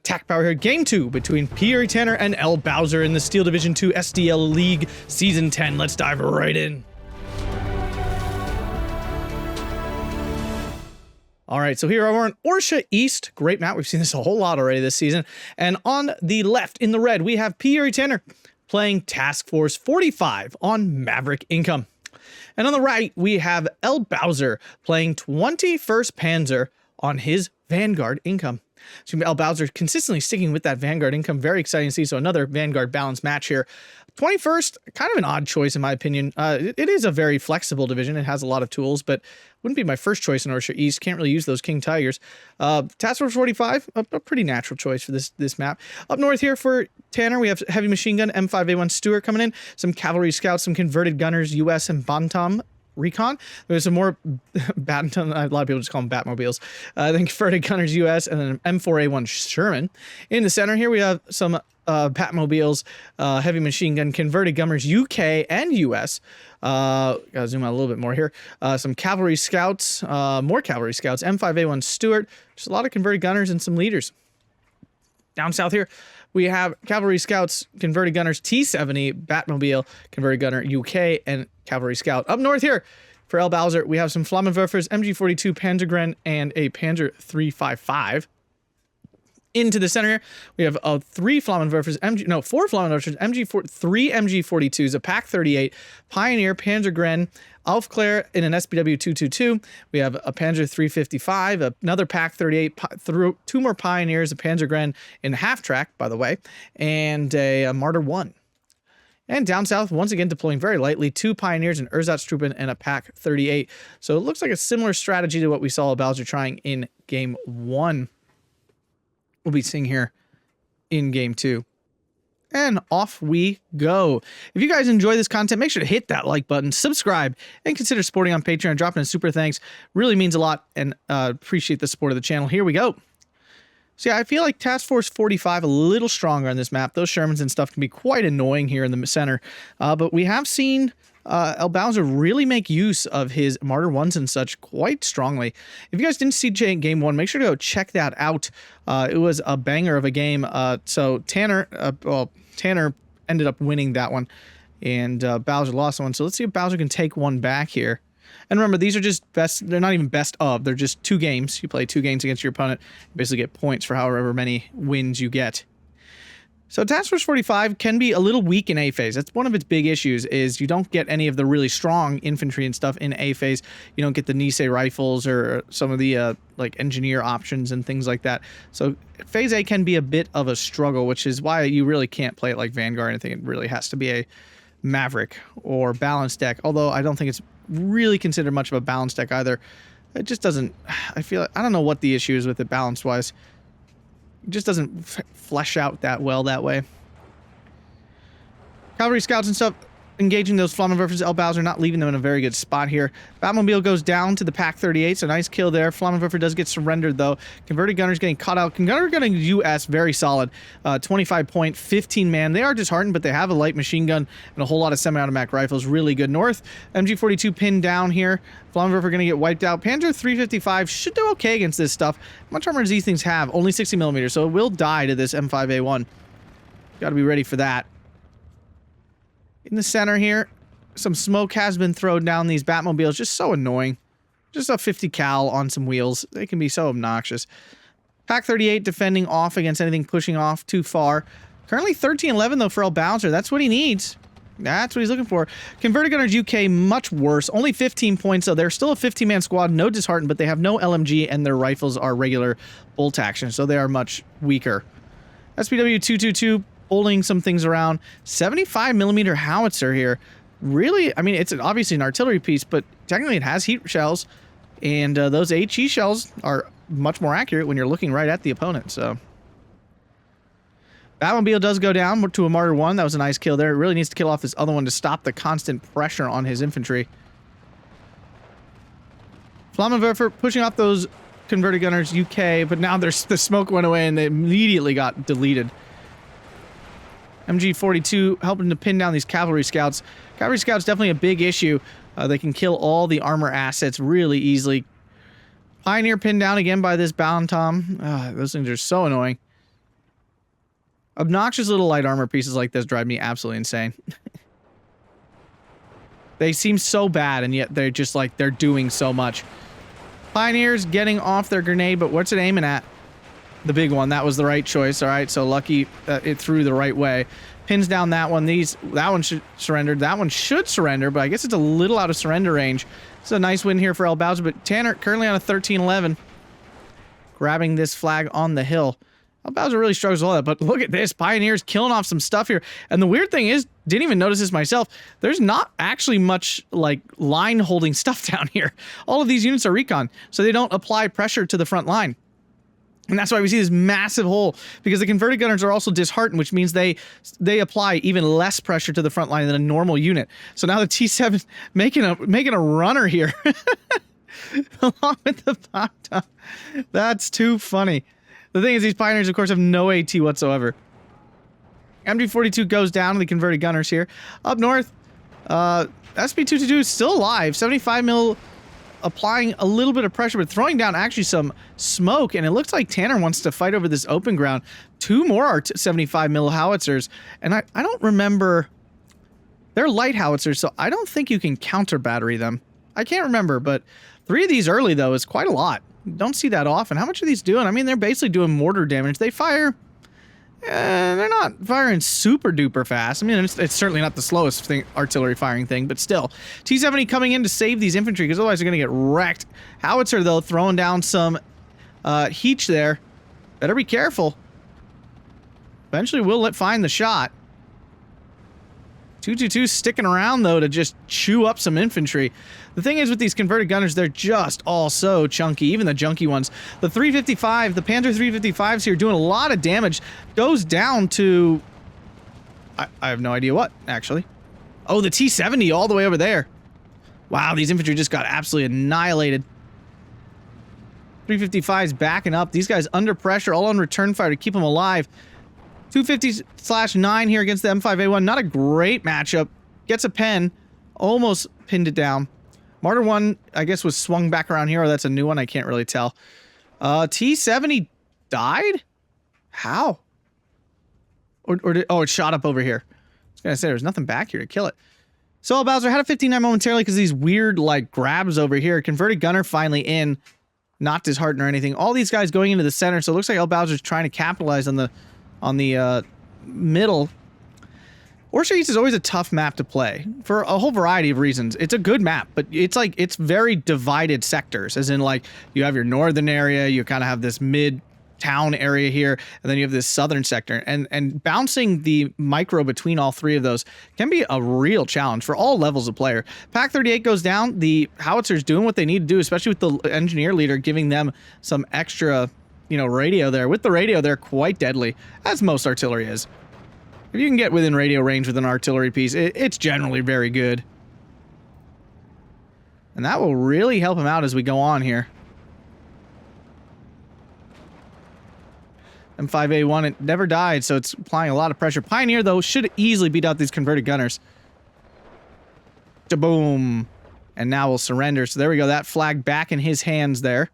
attack power here. Game 2 between P.Uri.Tanner and ElBowser in the Steel Division 2 SDL League Season 10. Let's dive right in. All right, so here we're on Orsha East. Great map. We've seen this a whole lot already this season. And on the left, in the red, we have P.Uri.Tanner playing Task Force 45 on Maverick income. And on the right, we have ElBowser playing 21st Panzer on his Vanguard income. So ElBowser consistently sticking with that Vanguard income. Very exciting to see. So another Vanguard balanced match here. 21st, kind of an odd choice in my opinion. It is a very flexible division. It has a lot of tools, but wouldn't be my first choice in Orsha East. Can't really use those King Tigers. Task Force 45, a pretty natural choice for this map. Up north here for Tanner, we have heavy machine gun M5A1 Stuart coming in, some cavalry scouts, some converted gunners, US and Bantam Recon. There's some more Bantam, a lot of people just call them Batmobiles. Then converted gunners US and then an M4A1 Sherman. In the center here, we have some Batmobiles, heavy machine gun, converted gunners UK and US. Gotta zoom out a little bit more here. Some cavalry scouts, more cavalry scouts, M5A1 Stuart. Just a lot of converted gunners and some leaders. Down south here, we have cavalry scouts, converted gunners, T70, Batmobile, converted gunner, UK, and cavalry scout. Up north here, for ElBowser, we have some Flammenwerfers, MG42, Panzergren, and a Panzer 355. Into the center here, we have four Flammenwerfers, three MG42s, a Pak 38, Pioneer, Panzergren, Aufklär in an SBW 222. We have a Panzer 355, another Pak 38, two more Pioneers, a Panzergren in half track, by the way, and a Martyr 1. And down south, once again deploying very lightly, two Pioneers, an Ersatztruppen, and a Pak 38. So it looks like a similar strategy to what we saw ElBowser trying in Game 1. We'll be seeing here in Game 2. And off we go. If you guys enjoy this content, make sure to hit that like button, subscribe, and consider supporting on Patreon. Dropping a super thanks really means a lot, and appreciate the support of the channel. Here we go. So yeah, I feel like Task Force 45 a little stronger on this map. Those Shermans and stuff can be quite annoying here in the center. But we have seen ElBowser really make use of his Martyr 1s and such quite strongly. If you guys didn't see Game 1, make sure to go check that out. It was a banger of a game. So Tanner ended up winning that one, and Bowser lost one. So let's see if Bowser can take one back here. And remember, these are just best, they're not even best of, they're just 2 games. You play 2 games against your opponent, you basically get points for however many wins you get. So Task Force 45 can be a little weak in A phase. That's one of its big issues, is you don't get any of the really strong infantry and stuff in A phase. You don't get the Nisei rifles or some of the like engineer options and things like that. So phase A can be a bit of a struggle, which is why you really can't play it like Vanguard. I think it really has to be a Maverick or balanced deck, although I don't think it's really considered much of a balanced deck either. It just doesn't, I feel like, I don't know what the issue is with it balance wise. It just doesn't flesh out that well that way. Cavalry scouts and stuff engaging those Flammenwerfers. ElBowser not leaving them in a very good spot here. Batmobile goes down to the Pak 38, so nice kill there. Flammenwerfer does get surrendered though. Converted gunners getting caught out. Converted gunning US very solid. 25 point, 15 man. They are disheartened, but they have a light machine gun and a whole lot of semi-automatic rifles. Really good. North, MG42 pinned down here. Flammenwerfer going to get wiped out. Panzer 355 should do okay against this stuff. How much armor does these things have? Only 60 millimeters, so it will die to this M5A1. Got to be ready for that. In the center here, some smoke has been thrown down these Batmobiles. Just so annoying. Just a 50 cal on some wheels. They can be so obnoxious. Pak 38 defending off against anything pushing off too far. Currently 13-11 though for ElBowser. That's what he needs. That's what he's looking for. Converted Gunners UK, much worse. Only 15 points, so they're still a 15-man squad. No disheartened, but they have no LMG, and their rifles are regular bolt action, so they are much weaker. SPW 222 pulling some things around. 75mm howitzer here. Really, I mean, it's obviously an artillery piece, but technically it has heat shells, and those HE shells are much more accurate when you're looking right at the opponent, so. Batmobile does go down to a Martyr 1. That was a nice kill there. It really needs to kill off this other one to stop the constant pressure on his infantry. Flammenwerfer pushing off those converted gunners UK, but now the smoke went away and they immediately got deleted. MG42 helping to pin down these cavalry scouts. Cavalry scouts definitely a big issue. They can kill all the armor assets really easily. Pioneer pinned down again by this Bantam. Those things are so annoying. Obnoxious little light armor pieces like this drive me absolutely insane. They seem so bad, and yet they're just like, they're doing so much. Pioneers getting off their grenade, but what's it aiming at? The big one. That was the right choice. All right, so lucky it threw the right way. Pins down that one. That one should surrender. That one should surrender, but I guess it's a little out of surrender range. It's a nice win here for ElBowser, but Tanner currently on a 13-11. Grabbing this flag on the hill. ElBowser really struggles with all that, but look at this. Pioneers killing off some stuff here. And the weird thing is, didn't even notice this myself, there's not actually much, like, line holding stuff down here. All of these units are recon, so they don't apply pressure to the front line. And that's why we see this massive hole, because the converted gunners are also disheartened, which means they apply even less pressure to the front line than a normal unit. So now the T7 making a runner here. Along with the pop-top. That's too funny. The thing is, these Pioneers, of course, have no AT whatsoever. MG42 goes down to the converted gunners here. Up north, SB222 is still alive. 75 mil applying a little bit of pressure, but throwing down actually some smoke, and it looks like Tanner wants to fight over this open ground. 2 more 75 mil howitzers, and I don't remember... They're light howitzers, so I don't think you can counter battery them. I can't remember, but 3 of these early, though, is quite a lot. Don't see that often. How much are these doing? I mean, they're basically doing mortar damage. They fire... they're not firing super duper fast. I mean, it's certainly not the slowest artillery firing thing, but still. T-70 coming in to save these infantry, because otherwise they're going to get wrecked. Howitzer, though, throwing down some heat there. Better be careful. Eventually we'll find the shot. 222 sticking around, though, to just chew up some infantry. The thing is, with these converted gunners, they're just all so chunky, even the junky ones. The 355, the Panzer 355s here doing a lot of damage, goes down to... I have no idea what, actually. Oh, the T-70 all the way over there. Wow, these infantry just got absolutely annihilated. 355's backing up. These guys under pressure, all on return fire to keep them alive. 250/9 here against the M5A1. Not a great matchup. Gets a pen. Almost pinned it down. Martyr 1, I guess, was swung back around here, or that's a new one. I can't really tell. T-70 died? How? Oh, it shot up over here. I was going to say, there's nothing back here to kill it. So ElBowser had a 15-9 momentarily because these weird, like, grabs over here. Converted gunner finally in. Not disheartened or anything. All these guys going into the center, so it looks like ElBowser's trying to capitalize on the middle. Orsha East is always a tough map to play for a whole variety of reasons. It's a good map, but it's very divided sectors, as in, like, you have your northern area, you kind of have this mid-town area here, and then you have this southern sector, and bouncing the micro between all 3 of those can be a real challenge for all levels of player. Pack 38 goes down. The howitzers doing what they need to do, especially with the engineer leader giving them some extra, you know, radio there. With the radio, they're quite deadly, as most artillery is. If you can get within radio range with an artillery piece, it's generally very good. And that will really help him out as we go on here. M5A1, it never died, so it's applying a lot of pressure. Pioneer, though, should easily beat out these converted gunners. Boom. And now we'll surrender. So there we go. That flag back in his hands there.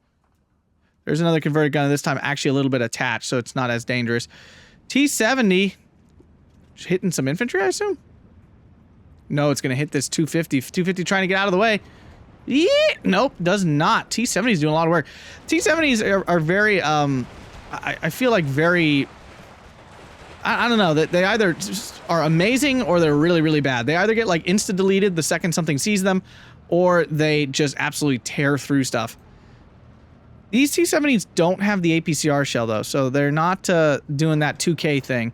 There's another converted gunner, this time actually a little bit attached, so it's not as dangerous. T-70... hitting some infantry, I assume? No, it's going to hit this 250. 250 trying to get out of the way. Yeah, nope, does not. T-70's doing a lot of work. T-70s are very, I feel like very... I don't know, that they either are amazing or they're really, really bad. They either get, like, insta-deleted the second something sees them, or they just absolutely tear through stuff. These T-70s don't have the APCR shell, though, so they're not doing that 2K thing.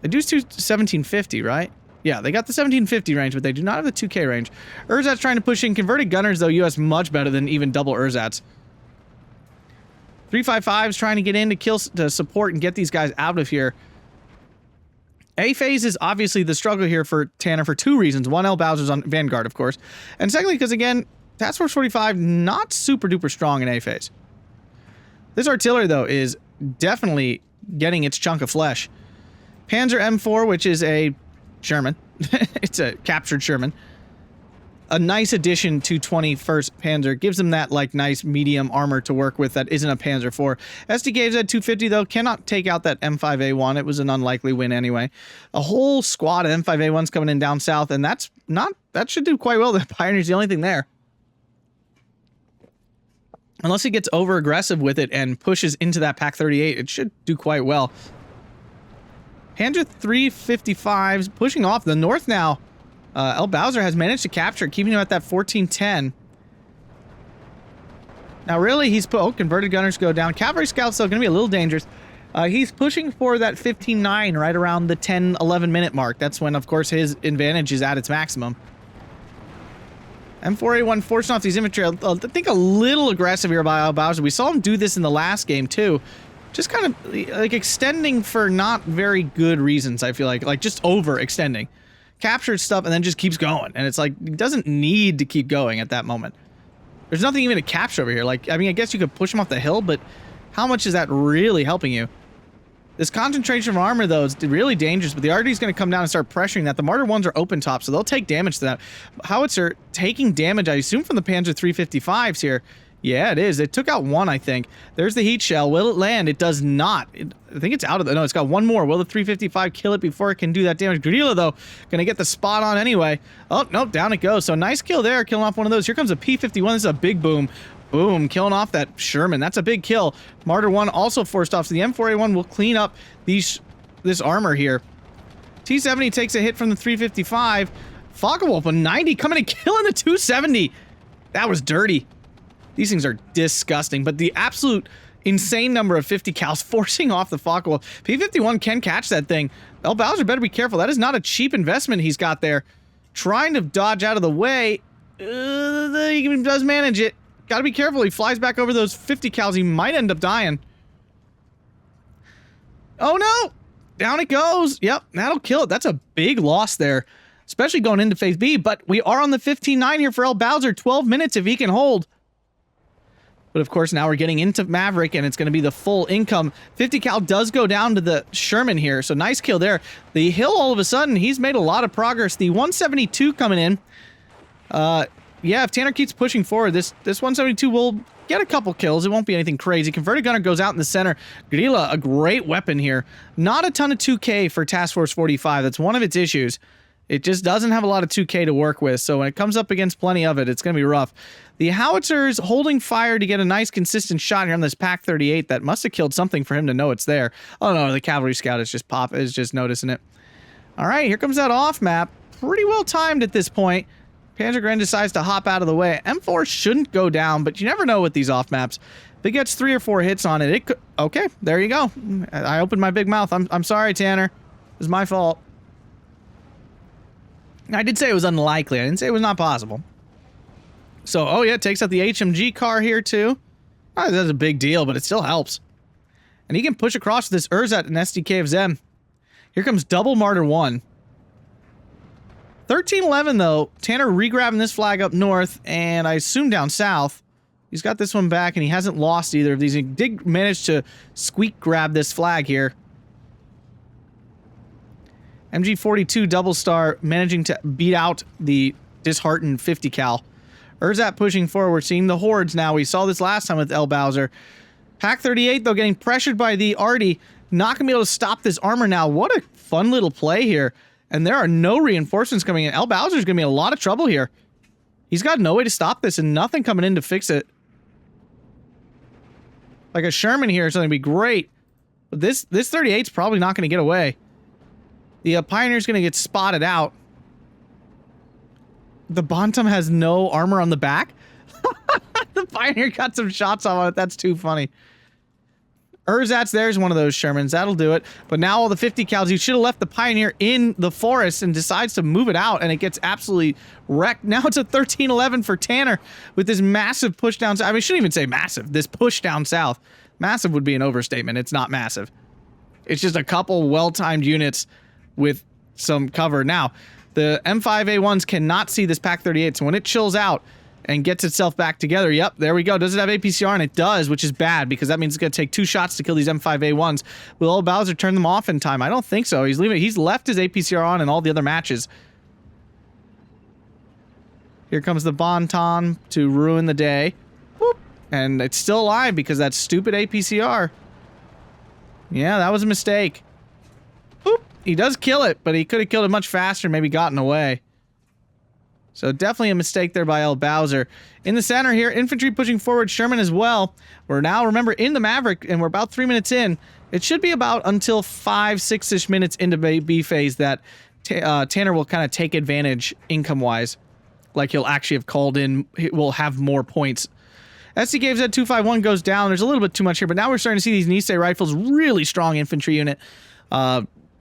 They do 1750, right? Yeah, they got the 1750 range, but they do not have the 2K range. Erzat's trying to push in. Converted gunners, though, US much better than even double Erzat's. 355's trying to get in to support and get these guys out of here. A phase is obviously the struggle here for Tanner for 2 reasons. One, ElBowser's on Vanguard, of course. And secondly, because, again, Task Force 45 not super duper strong in A phase. This artillery, though, is definitely getting its chunk of flesh. Panzer M4, which is a Sherman. It's a captured Sherman. a nice addition to 21st Panzer. Gives them that like nice medium armor to work with that isn't a Panzer IV. SDK's at 250 though, cannot take out that M5A1. It was an unlikely win anyway. A whole squad of M5A1s coming in down south, and that should do quite well. The Pioneer's the only thing there. Unless he gets over aggressive with it and pushes into that Pak 38, it should do quite well. Panzer 355s pushing off the north now. ElBowser has managed to capture it, keeping him at that 1410. Now, really, he's put... Oh, converted gunners go down. Cavalry scouts, though, going to be a little dangerous. He's pushing for that 15-9 right around the 10-11 minute mark. That's when, of course, his advantage is at its maximum. M4A1 forcing off these infantry. I think a little aggressive here by ElBowser. We saw him do this in the last game, too. Just kind of, like, extending for not very good reasons, I feel like. Like, just overextending. Captured stuff and then just keeps going. And it's like, he doesn't need to keep going at that moment. There's nothing even to capture over here. Like, I mean, I guess you could push him off the hill, but how much is that really helping you? This concentration of armor, though, is really dangerous, but the RD is going to come down and start pressuring that. The Martyr 1s are open top, so they'll take damage to that. Howitzer taking damage, I assume, from the Panzer 355s here. Yeah, it is. It took out one, I think. There's the heat shell. Will it land? It does not. I think it's out of the... No, it's got one more. Will the 355 kill it before it can do that damage? Guerrilla, though, going to get the spot on anyway. Oh, nope, down it goes. So nice kill there, killing off one of those. Here comes a P51. This is a big boom. Boom, killing off that Sherman. That's a big kill. Martyr 1 also forced off. So the M4A1 will clean up this armor here. T70 takes a hit from the 355. Focke-Wulf, a 90 coming and killing the 270. That was dirty. These things are disgusting, but the absolute insane number of 50 cals forcing off the Focke-Wulf. P51 can catch that thing. ElBowser better be careful. That is not a cheap investment he's got there. Trying to dodge out of the way. He does manage it. Gotta be careful. He flies back over those 50 cals. He might end up dying. Oh no! Down it goes. Yep, that'll kill it. That's a big loss there, especially going into phase B, but we are on the 15-9 here for ElBowser. 12 minutes if he can hold. But of course, now we're getting into Maverick, and it's going to be the full income. 50 cal does go down to the Sherman here, so nice kill there. The hill, all of a sudden, he's made a lot of progress. The 172 coming in. Yeah, if Tanner keeps pushing forward, this 172 will get a couple kills. It won't be anything crazy. Converted gunner goes out in the center. Guerrilla, a great weapon here. Not a ton of 2K for Task Force 45. That's one of its issues. It just doesn't have a lot of 2K to work with, so when it comes up against plenty of it, it's going to be rough. The Howitzer's holding fire to get a nice consistent shot here on this Pak 38. That must have killed something for him to know it's there. Oh no, the Cavalry Scout is just noticing it. All right, here comes that off map. Pretty well timed at this point. Panzergren decides to hop out of the way. M4 shouldn't go down, but you never know with these off maps. If it gets 3 or 4 hits on it, it could... Okay, there you go. I opened my big mouth. I'm sorry, Tanner. It was my fault. I did say it was unlikely. I didn't say it was not possible. So, oh yeah, takes out the HMG car here too. Oh, that's a big deal, but it still helps. And he can push across this Urzat and SDK of Zem. Here comes double Martyr 1. 13-11 though. Tanner re-grabbing this flag up north, and I assume down south. He's got this one back, and he hasn't lost either of these. He did manage to squeak grab this flag here. MG42 double star managing to beat out the disheartened 50 cal. Urzat pushing forward, seeing the hordes now. We saw this last time with ElBowser. Pak 38 though getting pressured by the Arty. Not gonna be able to stop this armor now. What a fun little play here. And there are no reinforcements coming in. ElBowser's gonna be in a lot of trouble here. He's got no way to stop this and nothing coming in to fix it. Like a Sherman here is going to be great. But this 38's probably not going to get away. The Pioneer's going to get spotted out. The Bantam has no armor on the back. The Pioneer got some shots on it. That's too funny. Urzat's there's one of those Shermans. That'll do it. But now all the 50 cals, you should have left the Pioneer in the forest and decides to move it out, and it gets absolutely wrecked. Now it's a 13-11 for Tanner with this massive push down south. I mean, I shouldn't even say massive. This push down south. Massive would be an overstatement. It's not massive. It's just a couple well-timed units with some cover. Now, the M5A1s cannot see this Pak 38, so when it chills out and gets itself back together, yep, there we go. Does it have APCR? And it does, which is bad, because that means it's going to take 2 shots to kill these M5A1s. Will ElBowser turn them off in time? I don't think so. He's left his APCR on in all the other matches. Here comes the Bonton to ruin the day. Whoop. And it's still alive because that stupid APCR. Yeah, that was a mistake. Whoop. He does kill it, but he could have killed it much faster, maybe gotten away. So definitely a mistake there by ElBowser. In the center here, infantry pushing forward, Sherman as well. We're now, remember, in the Maverick, and we're about 3 minutes in. It should be about until 5-6-ish minutes into B phase that Tanner will kind of take advantage income-wise. Like he'll actually have called in, he will have more points. SDKZ 251 goes down. There's a little bit too much here, but now we're starting to see these Nisei rifles, really strong infantry unit.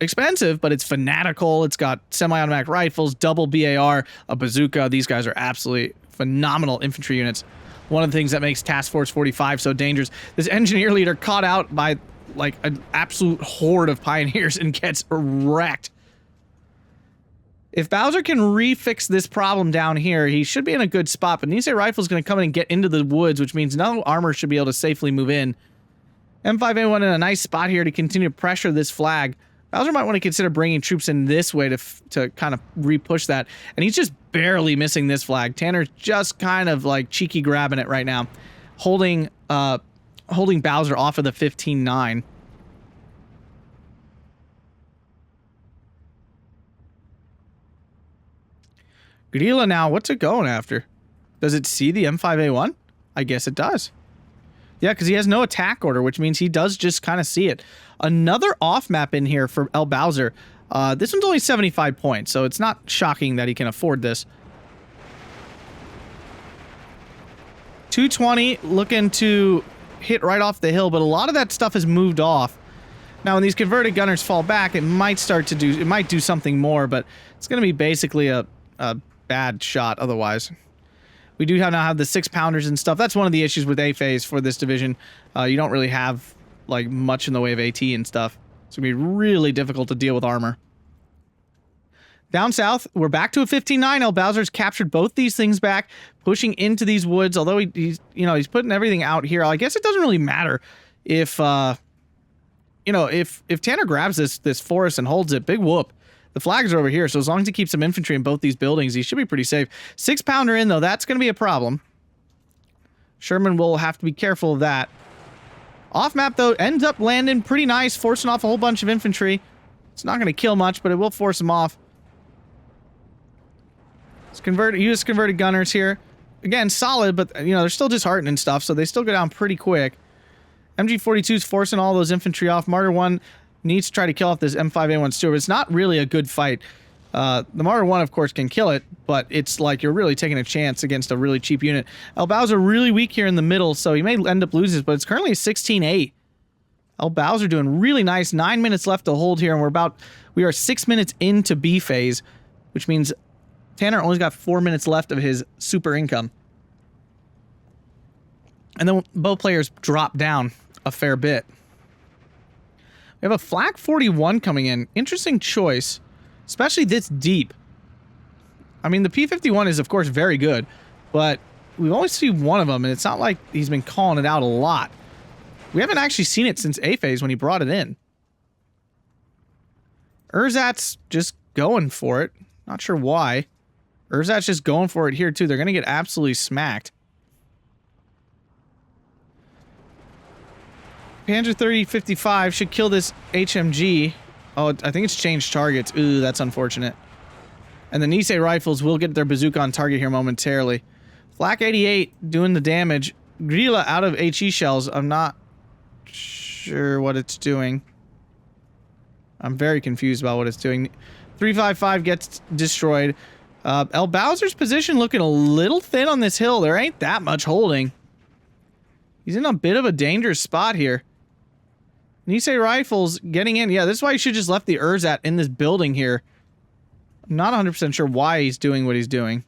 Expensive, but it's fanatical. It's got semi-automatic rifles, double BAR, a bazooka. These guys are absolutely phenomenal infantry units. One of the things that makes Task Force 45 so dangerous. This engineer leader caught out by like an absolute horde of pioneers and gets wrecked. If Bowser can refix this problem down here, he should be in a good spot, but Nisei Rifle is going to come in and get into the woods, which means no armor should be able to safely move in. M5A1 in a nice spot here to continue to pressure this flag. Bowser might want to consider bringing troops in this way to kind of re-push that. And he's just barely missing this flag. Tanner's just kind of like cheeky grabbing it right now. Holding Bowser off of the 15-9. Guerrilla now, what's it going after? Does it see the M5A1? I guess it does. Yeah, because he has no attack order, which means he does just kind of see it. Another off map in here for ElBowser. This one's only 75 points, so it's not shocking that he can afford this. 220 looking to hit right off the hill, but a lot of that stuff has moved off. Now, when these converted gunners fall back, it might do something more, but it's going to be basically a bad shot otherwise. We do now have the 6-pounders and stuff. That's one of the issues with A phase for this division. You don't really have like much in the way of AT and stuff. It's going to be really difficult to deal with armor. Down south, we're back to a 15-9. ElBowser's captured both these things back, pushing into these woods. Although he's putting everything out here. I guess it doesn't really matter if if Tanner grabs this forest and holds it. Big whoop. The flags are over here, so as long as he keeps some infantry in both these buildings, he should be pretty safe. 6-pounder in, though, that's going to be a problem. Sherman will have to be careful of that. Off-map, though, ends up landing pretty nice, forcing off a whole bunch of infantry. It's not going to kill much, but it will force them off. It's US converted gunners here. Again, solid, but, they're still disheartened and stuff, so they still go down pretty quick. MG42's forcing all those infantry off. Martyr 1... needs to try to kill off this M5A1 Stewart. It's not really a good fight. The Martyr 1, of course, can kill it, but it's like you're really taking a chance against a really cheap unit. ElBowser really weak here in the middle, so he may end up losing, but it's currently a 16-8. ElBowser doing really nice. 9 minutes left to hold here, and we are 6 minutes into B phase, which means Tanner only got 4 minutes left of his super income. And then both players drop down a fair bit. We have a Flak 41 coming in. Interesting choice, especially this deep. I mean, the P51 is, of course, very good, but we've only seen one of them, and it's not like he's been calling it out a lot. We haven't actually seen it since A phase when he brought it in. Urzat's just going for it. Not sure why. Urzat's just going for it here, too. They're going to get absolutely smacked. Panzer 3055 should kill this HMG. Oh, I think it's changed targets. Ooh, that's unfortunate. And the Nisei rifles will get their bazooka on target here momentarily. Flak 88 doing the damage. Grilla out of HE shells. I'm not sure what it's doing. I'm very confused about what it's doing. 355 gets destroyed. ElBowser's position looking a little thin on this hill. There ain't that much holding. He's in a bit of a dangerous spot here. Nisei rifles getting in. Yeah, this is why he should just left the Urzat in this building here. I'm not 100% sure why he's doing what he's doing.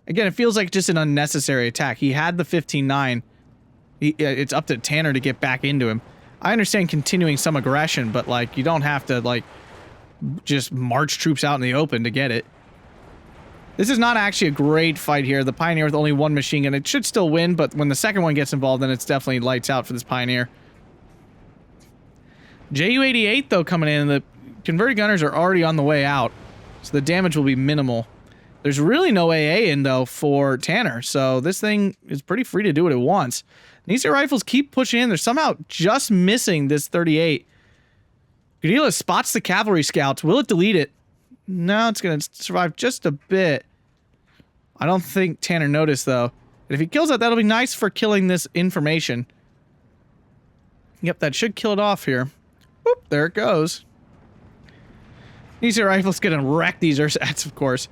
Again, it feels like just an unnecessary attack. He had the 15-9. It's up to Tanner to get back into him. I understand continuing some aggression, but, like, you don't have to, like, just march troops out in the open to get it. This is not actually a great fight here. The Pioneer with only one machine gun. It should still win, but when the second one gets involved, then it's definitely lights out for this Pioneer. Ju-88, though, coming in. The converted gunners are already on the way out. So the damage will be minimal. There's really no AA in, though, for Tanner, so this thing is pretty free to do what it wants. Nisei rifles keep pushing in. They're somehow just missing this 38. Guerrilla spots the cavalry scouts. Will it delete it? No, it's going to survive just a bit. I don't think Tanner noticed, though. And if he kills that, that'll be nice for killing this information. Yep, that should kill it off here. Whoop, there it goes. Nisei rifle's going to wreck these ersats, of course.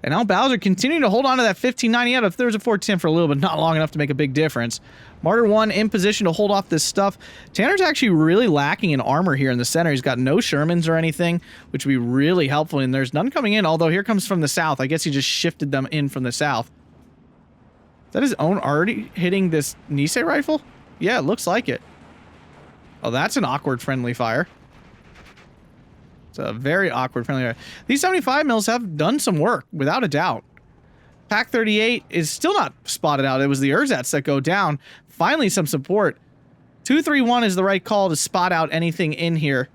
And ElBowser continuing to hold on to that 1590 out. If there was a 410 for a little bit, not long enough to make a big difference. Martyr 1 in position to hold off this stuff. Tanner's actually really lacking in armor here in the center. He's got no Shermans or anything, which would be really helpful. And there's none coming in, although here comes from the south. I guess he just shifted them in from the south. Is that his own already hitting this Nisei rifle? Yeah, it looks like it. Oh, that's an awkward friendly fire. It's a very awkward friendly fire. These 75 mils have done some work, without a doubt. Pack 38 is still not spotted out. It was the ersats that go down. Finally, some support. 231 is the right call to spot out anything in here.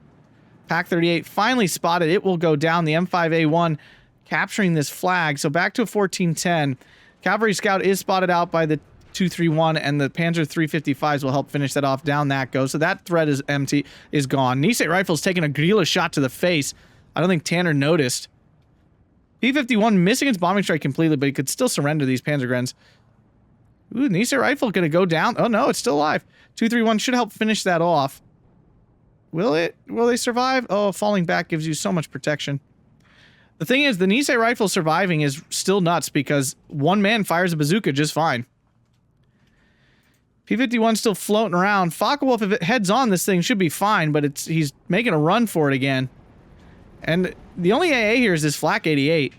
Pack 38 finally spotted. It will go down. The M5A1 capturing this flag. So back to a 1410. Cavalry Scout is spotted out by the 231, and the Panzer 355s will help finish that off. Down that goes. So that threat is empty, is gone. Nisei rifle's taking a guerrilla shot to the face. I don't think Tanner noticed. P-51 missing its bombing strike completely, but he could still surrender these Panzergrens. Ooh, Nisei rifle gonna go down. Oh no, it's still alive. 231 should help finish that off. Will it? Will they survive? Oh, falling back gives you so much protection. The thing is, the Nisei rifle surviving is still nuts because one man fires a bazooka just fine. P-51 still floating around. Focke-Wulf, if it heads on, this thing should be fine, but he's making a run for it again. And the only AA here is this Flak 88.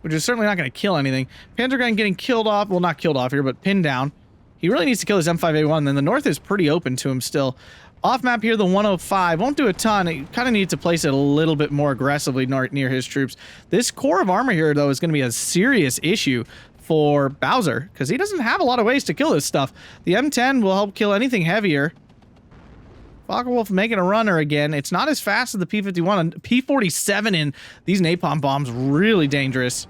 Which is certainly not going to kill anything. Panzergun getting killed off. Well, not killed off here, but pinned down. He really needs to kill his M5A1. Then the north is pretty open to him still. Off map here, the 105. Won't do a ton. He kind of needs to place it a little bit more aggressively near his troops. This core of armor here, though, is going to be a serious issue for Bowser, because he doesn't have a lot of ways to kill this stuff. The M10 will help kill anything heavier. Focke-Wulf making a runner again. It's not as fast as the P-51. P-47 in these napalm bombs, really dangerous.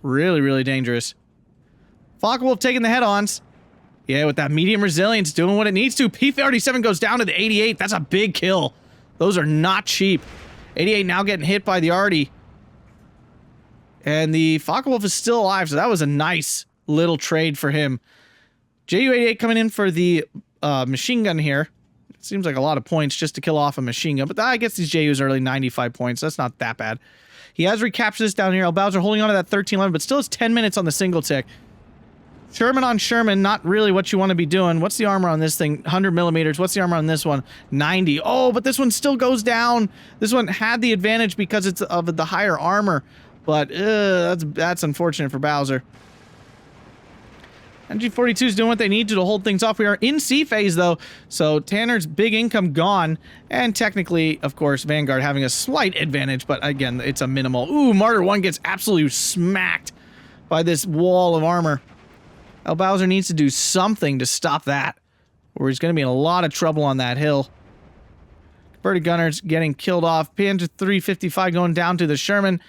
Really, really dangerous. Focke-Wulf taking the head-ons. Yeah, with that medium resilience, doing what it needs to. P-37 goes down to the 88. That's a big kill. Those are not cheap. 88 now getting hit by the Arty. And the Focke-Wulf is still alive, so that was a nice little trade for him. Ju-88 coming in for the machine gun here. It seems like a lot of points just to kill off a machine gun, but I guess these JUs are only 95 points. That's not that bad. He has recaptured this down here. ElBowser holding on to that 1311, but still has 10 minutes on the single tick. Sherman on Sherman, not really what you want to be doing. What's the armor on this thing? 100 millimeters. What's the armor on this one? 90. Oh, but this one still goes down. This one had the advantage because it's of the higher armor. But that's unfortunate for Bowser. MG42 is doing what they need to hold things off. We are in C phase, though, so Tanner's big income gone. And technically, of course, Vanguard having a slight advantage, but again, it's a minimal. Ooh, Martyr 1 gets absolutely smacked by this wall of armor. ElBowser needs to do something to stop that, or he's going to be in a lot of trouble on that hill. Converted gunners getting killed off. Panzer 355 going down to the Sherman.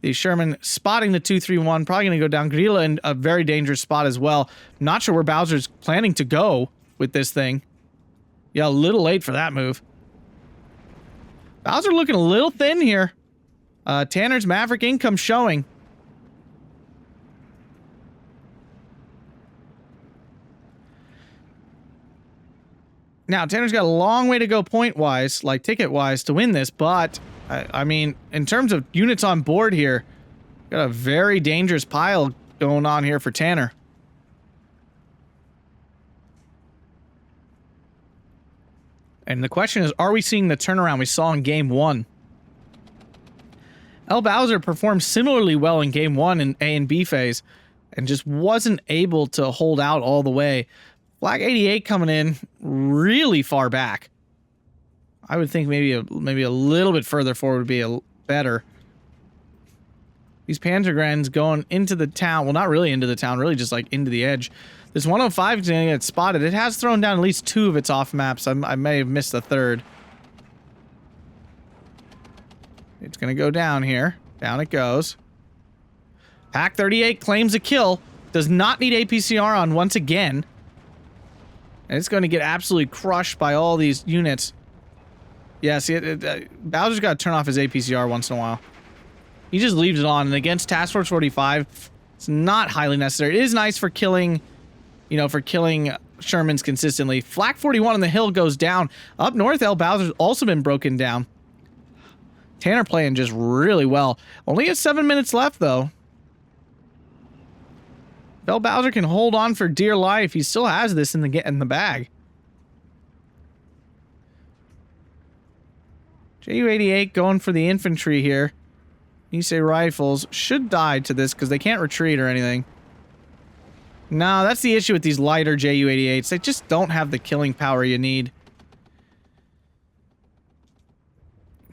The Sherman spotting the 231, probably going to go down. Guerrilla in a very dangerous spot as well. Not sure where Bowser's planning to go with this thing. Yeah, a little late for that move. Bowser looking a little thin here. Tanner's Maverick income showing. Now, Tanner's got a long way to go point-wise, like ticket-wise, to win this, but I mean, in terms of units on board here, got a very dangerous pile going on here for Tanner. And the question is, are we seeing the turnaround we saw in Game 1? ElBowser performed similarly well in Game 1 in A and B phase, and just wasn't able to hold out all the way. Flak 88 coming in really far back. I would think maybe a little bit further forward would be better. These Panzergrens going into the town. Well, not really into the town, really just like into the edge. This 105 is going to get spotted. It has thrown down at least 2 of its off maps. I may have missed the 3rd. It's going to go down here. Down it goes. Pack 38 claims a kill. Does not need APCR on once again. And it's going to get absolutely crushed by all these units. Yeah, see, Bowser's got to turn off his APCR once in a while. He just leaves it on. And against Task Force 45, it's not highly necessary. It is nice for killing, you know, for killing Shermans consistently. Flak 41 on the hill goes down. Up north, ElBowser's also been broken down. Tanner playing just really well. Only has 7 minutes left, though. ElBowser can hold on for dear life. He still has this in the bag. Ju-88 going for the infantry here. Nisei rifles should die to this because they can't retreat or anything. No, that's the issue with these lighter Ju-88s. They just don't have the killing power you need.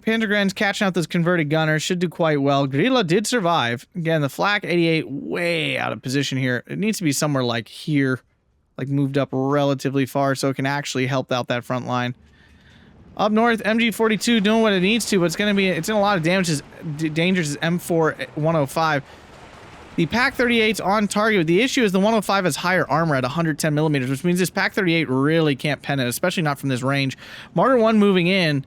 Panzergren's catching out those converted gunners. Should do quite well. Guerrilla did survive. Again, the Flak 88 way out of position here. It needs to be somewhere like here. Like moved up relatively far so it can actually help out that front line. Up north, MG42 doing what it needs to, but it's in a lot of dangers as M4 105. The Pack 38's on target. The issue is the 105 has higher armor at 110 millimeters, which means this Pack 38 really can't pen it, especially not from this range. Martyr 1 moving in.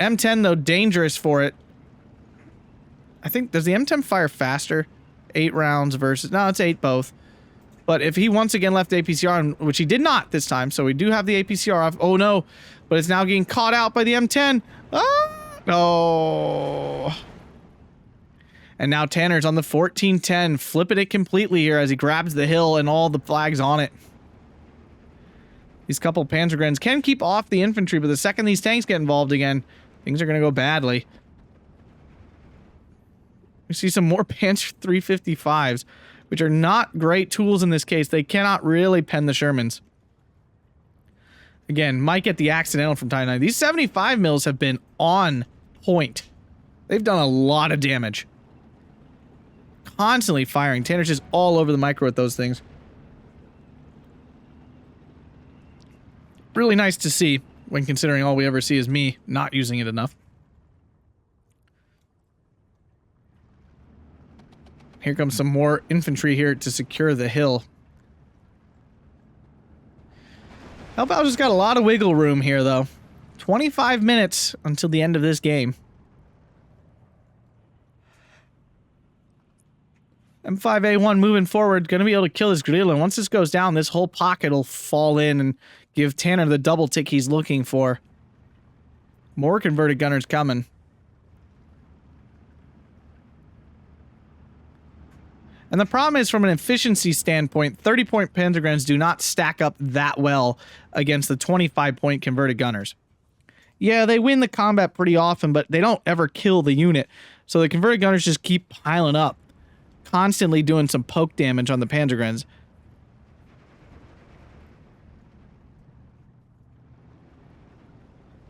M10, though, dangerous for it. I think, does the M10 fire faster? 8 rounds versus... No, it's 8 both. But if he once again left APCR on, which he did not this time, so we do have the APCR off. Oh, no. But it's now getting caught out by the M10. Ah! Oh. And now Tanner's on the 1410, flipping it completely here as he grabs the hill and all the flags on it. These couple Panzergrens can keep off the infantry, but the second these tanks get involved again, things are going to go badly. We see some more Panzer 355s, which are not great tools in this case. They cannot really pen the Shermans. Again, might get the accidental from time to time. These 75 mils have been on point. They've done a lot of damage. Constantly firing. Tanner's just all over the micro with those things. Really nice to see when considering all we ever see is me not using it enough. Here comes some more infantry here to secure the hill. ElBowser's got a lot of wiggle room here, though. 25 minutes until the end of this game. M5A1 moving forward, going to be able to kill his guerrilla. And once this goes down, this whole pocket will fall in and give Tanner the double tick he's looking for. More converted gunners coming. And the problem is, from an efficiency standpoint, 30-point Panzergrens do not stack up that well against the 25-point converted gunners. Yeah, they win the combat pretty often, but they don't ever kill the unit. So the converted gunners just keep piling up, constantly doing some poke damage on the Panzergrens.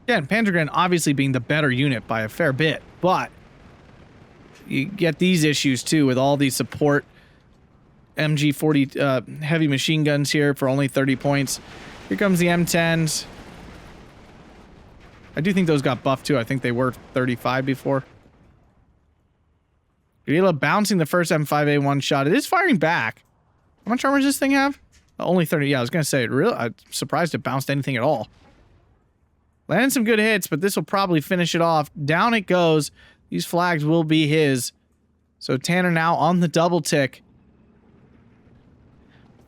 Again, Panzergren obviously being the better unit by a fair bit, but you get these issues too with all these support MG40 heavy machine guns here for only 30 points. Here comes the M10s. I do think those got buffed too. I think they were 35 before. Guerrilla bouncing the first M5A1 shot. It is firing back. How much armor does this thing have? Only 30. Yeah, I was going to say, I'm surprised it bounced anything at all. Landing some good hits, but this will probably finish it off. Down it goes. These flags will be his. So Tanner now on the double tick.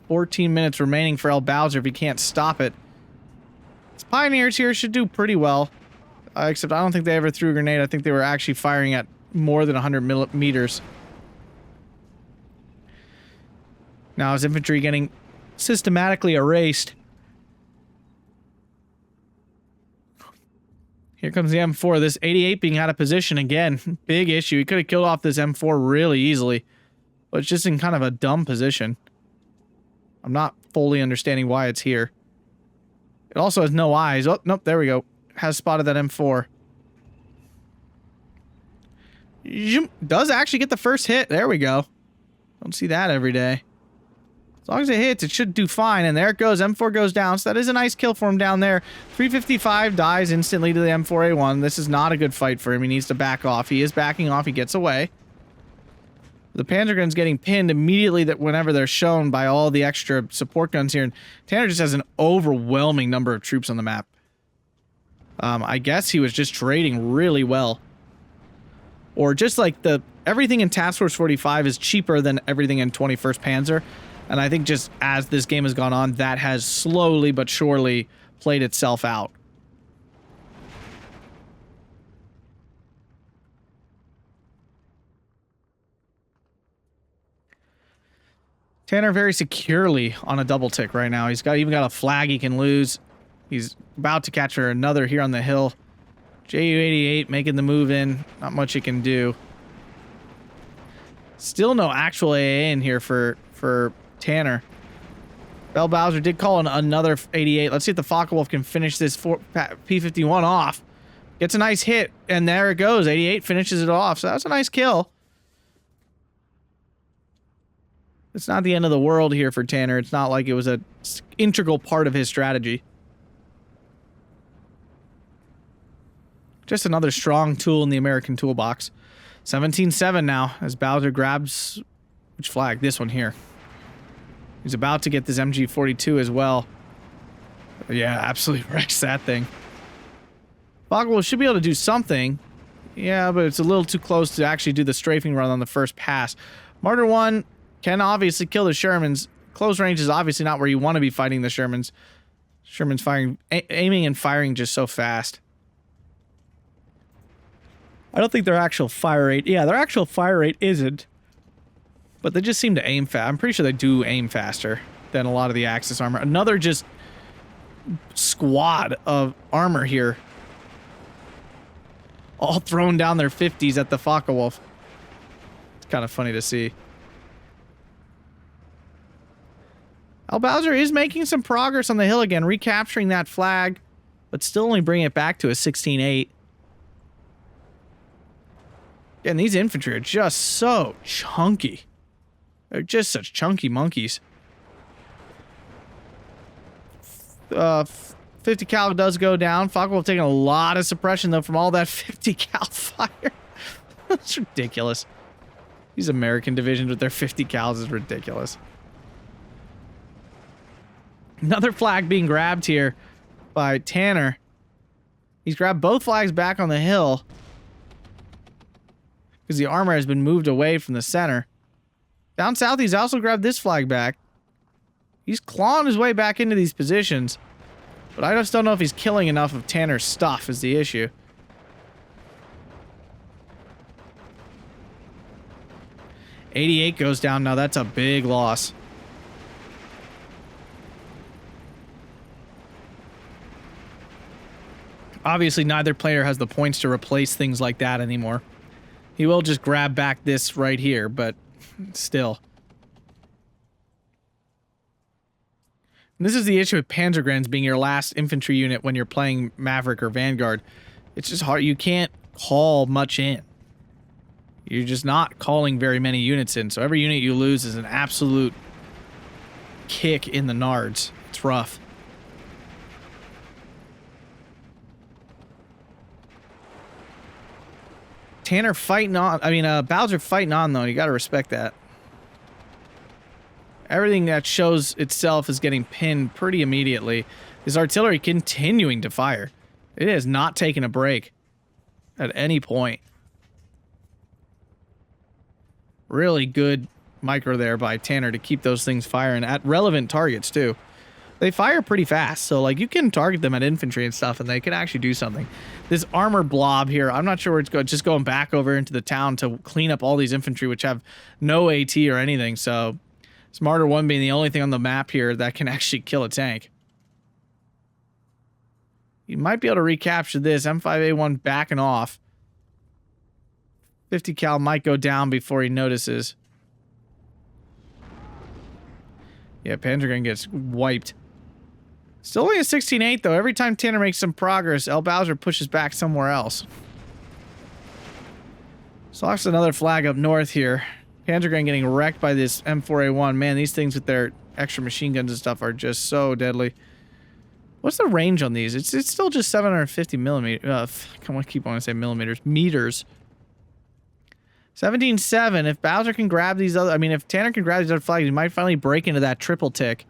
14 minutes remaining for ElBowser if he can't stop it. His Pioneers here should do pretty well. Except I don't think they ever threw a grenade. I think they were actually firing at more than 100 meters. Now his infantry getting systematically erased. Here comes the M4. This 88 being out of position again. Big issue. He could have killed off this M4 really easily. But it's just in kind of a dumb position. I'm not fully understanding why it's here. It also has no eyes. Oh, nope, there we go. Has spotted that M4. Does actually get the first hit. There we go. Don't see that every day. As long as it hits, it should do fine. And there it goes. M4 goes down. So that is a nice kill for him down there. 355 dies instantly to the M4A1. This is not a good fight for him. He needs to back off. He is backing off. He gets away. The Panzer gun's getting pinned immediately that whenever they're shown by all the extra support guns here. And Tanner just has an overwhelming number of troops on the map. I guess he was just trading really well. Or just like everything in Task Force 45 is cheaper than everything in 21st Panzer. And I think just as this game has gone on, that has slowly but surely played itself out. Tanner very securely on a double tick right now. He's even got a flag he can lose. He's about to capture another here on the hill. Ju-88 making the move in. Not much he can do. Still no actual AA in here for Tanner. ElBowser did call another 88. Let's see if the Focke-Wulf can finish this P-51 off. Gets a nice hit, and there it goes. 88 finishes it off, so that's a nice kill. It's not the end of the world here for Tanner. It's not like it was an integral part of his strategy. Just another strong tool in the American toolbox. 17-7 now, as Bowser grabs... which flag? This one here. He's about to get this MG42 as well. Yeah, absolutely wrecks that thing. Focke-Wulf should be able to do something. Yeah, but it's a little too close to actually do the strafing run on the first pass. Martyr 1 can obviously kill the Shermans. Close range is obviously not where you want to be fighting the Shermans. Sherman's aiming and firing just so fast. I don't think their actual fire rate... Yeah, their actual fire rate isn't. But they just seem to aim fast. I'm pretty sure they do aim faster than a lot of the Axis armor. Another just squad of armor here. All thrown down their 50s at the Focke-Wulf. It's kind of funny to see. ElBowser is making some progress on the hill again, recapturing that flag, but still only bringing it back to a 16-8. And these infantry are just so chunky. They're just such chunky monkeys. 50 cal does go down. Focke-Wulf taking a lot of suppression, though, from all that 50 cal fire. That's ridiculous. These American divisions with their 50 cals is ridiculous. Another flag being grabbed here by Tanner. He's grabbed both flags back on the hill because the armor has been moved away from the center. Down south, he's also grabbed this flag back. He's clawing his way back into these positions, but I just don't know if he's killing enough of Tanner's stuff is the issue. .88 goes down now. That's a big loss. Obviously, neither player has the points to replace things like that anymore. He will just grab back this right here, but still. And this is the issue with Panzergrens being your last infantry unit when you're playing Maverick or Vanguard. It's just hard. You can't call much in. You're just not calling very many units in. So every unit you lose is an absolute kick in the nards. It's rough. Tanner fighting on. I mean, Bowser fighting on, though. You got to respect that. Everything that shows itself is getting pinned pretty immediately. His artillery continuing to fire. It has not taken a break at any point. Really good micro there by Tanner to keep those things firing at relevant targets, too. They fire pretty fast, so like you can target them at infantry and stuff, and they can actually do something. This armor blob here, I'm not sure where it's going. Just going back over into the town to clean up all these infantry, which have no AT or anything. So, Martyr 1 being the only thing on the map here that can actually kill a tank. You might be able to recapture this. M5A1 backing off. 50 cal might go down before he notices. Yeah, Panzergren gets wiped. Still only a 16-8, though. Every time Tanner makes some progress, ElBowser pushes back somewhere else. Slox another flag up north here. Panzergren getting wrecked by this M4A1. Man, these things with their extra machine guns and stuff are just so deadly. What's the range on these? It's still just 750 millimeters. I want to keep wanting to say millimeters. Meters. 17.7. If Bowser can grab these other... I mean, if Tanner can grab these other flags, he might finally break into that triple tick.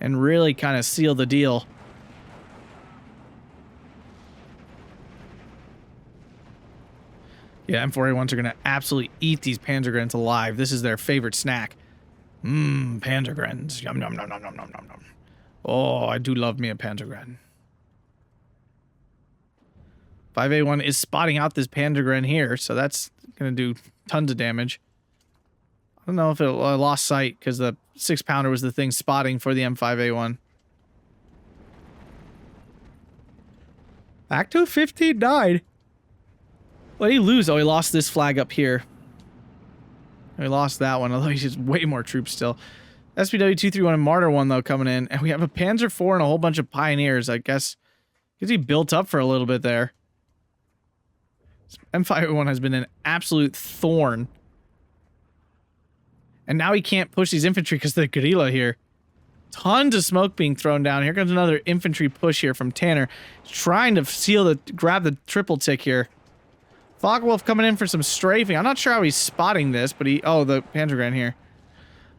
And really kind of seal the deal. Yeah, M4A1s are going to absolutely eat these Panzergrens alive. This is their favorite snack. Mmm, Panzergrens. Yum, yum, yum, yum, yum, yum, yum. Oh, I do love me a Panzergren. 5A1 is spotting out this Panzergren here, so that's going to do tons of damage. I don't know if it lost sight, because the 6-pounder was the thing spotting for the M5A1. Back to 15-9. What did he lose? Oh, he lost this flag up here. We lost that one, although he's just way more troops still. SPW-231 and Martyr 1, though, coming in. And we have a Panzer IV and a whole bunch of Pioneers, I guess. Because he built up for a little bit there. M5A1 has been an absolute thorn. And now he can't push these infantry because of the guerrilla here. Tons of smoke being thrown down. Here comes another infantry push here from Tanner. He's trying to grab the triple tick here. Focke-Wulf coming in for some strafing. I'm not sure how he's spotting this, but oh, the Panzergren here.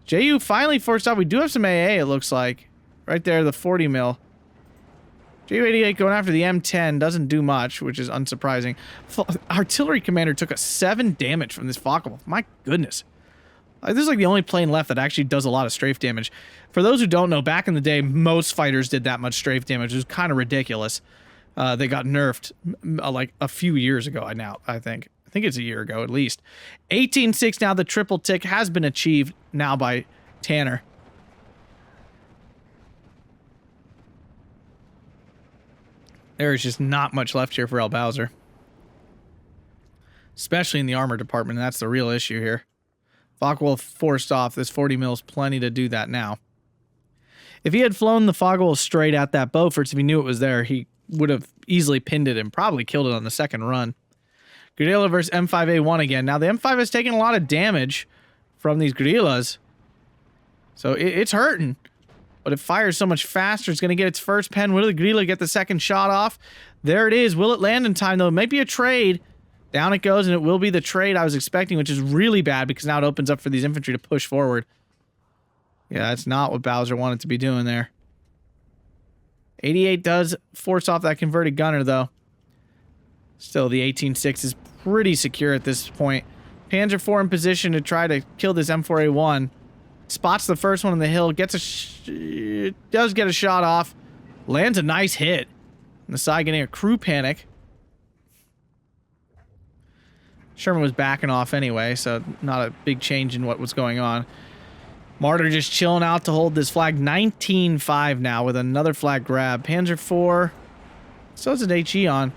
JU finally forced out. We do have some AA, it looks like. Right there, the 40 mil. JU-88 going after the M10. Doesn't do much, which is unsurprising. Artillery commander took a 7 damage from this Focke-Wulf. My goodness. This is like the only plane left that actually does a lot of strafe damage. For those who don't know, back in the day, most fighters did that much strafe damage. It was kind of ridiculous. They got nerfed like a few years ago now, I think. I think it's a year ago at least. 18.6 now. The triple tick has been achieved now by Tanner. There is just not much left here for ElBowser. Especially in the armor department, and that's the real issue here. Focke-Wulf forced off. This 40 mil is plenty to do that now. If he had flown the Focke-Wulf straight at that Beaufort's, if he knew it was there, he would have easily pinned it and probably killed it on the second run. Guerrilla versus M5A1 again. Now, the M5 has taken a lot of damage from these guerrillas. So it's hurting. But it fires so much faster. It's going to get its first pen. Will the guerrilla get the second shot off? There it is. Will it land in time, though? It might be a trade. Down it goes, and it will be the trade I was expecting, which is really bad because now it opens up for these infantry to push forward. Yeah, that's not what Bowser wanted to be doing there. 88 does force off that converted gunner, though. Still, the 18.6 is pretty secure at this point. Panzer IV in position to try to kill this M4A1. Spots the first one on the hill. Does get a shot off. Lands a nice hit. On the side getting a crew panic. Sherman was backing off anyway, so not a big change in what was going on. Martyr just chilling out to hold this flag. 19.5 now with another flag grab. Panzer IV. So is an HE on.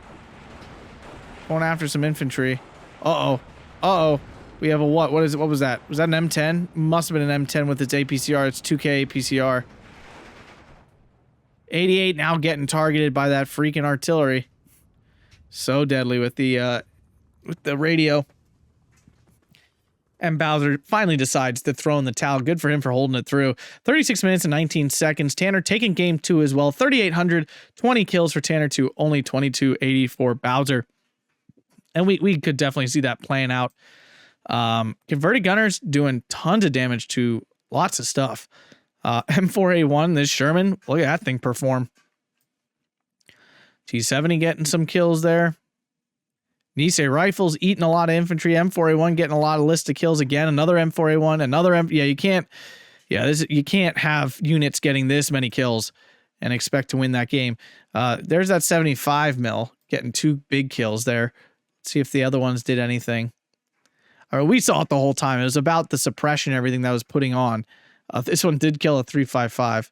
Going after some infantry. Uh-oh. Uh-oh. We have a what? What is it? What was that? Was that an M10? Must have been an M10 with its APCR. It's 2K APCR. 88 now getting targeted by that freaking artillery. So deadly with the radio. And Bowser finally decides to throw in the towel. Good for him for holding it through. 36 minutes and 19 seconds. Tanner taking game 2 as well. 3,800, 20 kills for Tanner to only 2280 for Bowser. And we could definitely see that playing out. Converted gunners doing tons of damage to lots of stuff. M4A1, this Sherman, look at that thing perform. T70 getting some kills there. Nisei rifles eating a lot of infantry. M4A1 getting a lot of list of kills again. Another M4A1, another yeah, you can't. Yeah, you can't have units getting this many kills and expect to win that game. There's that 75 mil getting 2 big kills there. Let's see if the other ones did anything. We saw it the whole time. It was about the suppression and everything that was putting on. This one did kill a 355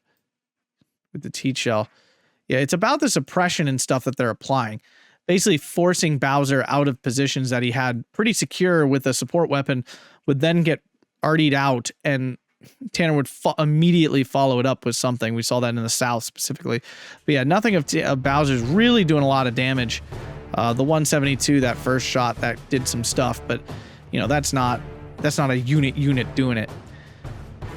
with the teat shell. Yeah, it's about the suppression and stuff that they're applying. Basically forcing Bowser out of positions that he had pretty secure with a support weapon, would then get artied out, and Tanner would immediately follow it up with something. We saw that in the south specifically. But yeah, nothing of Bowser's really doing a lot of damage. The 172, that first shot, that did some stuff, but you know, that's not a unit doing it.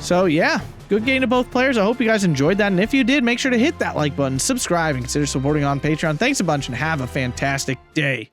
So yeah, good game to both players. I hope you guys enjoyed that. And if you did, make sure to hit that like button, subscribe, and consider supporting on Patreon. Thanks a bunch and have a fantastic day.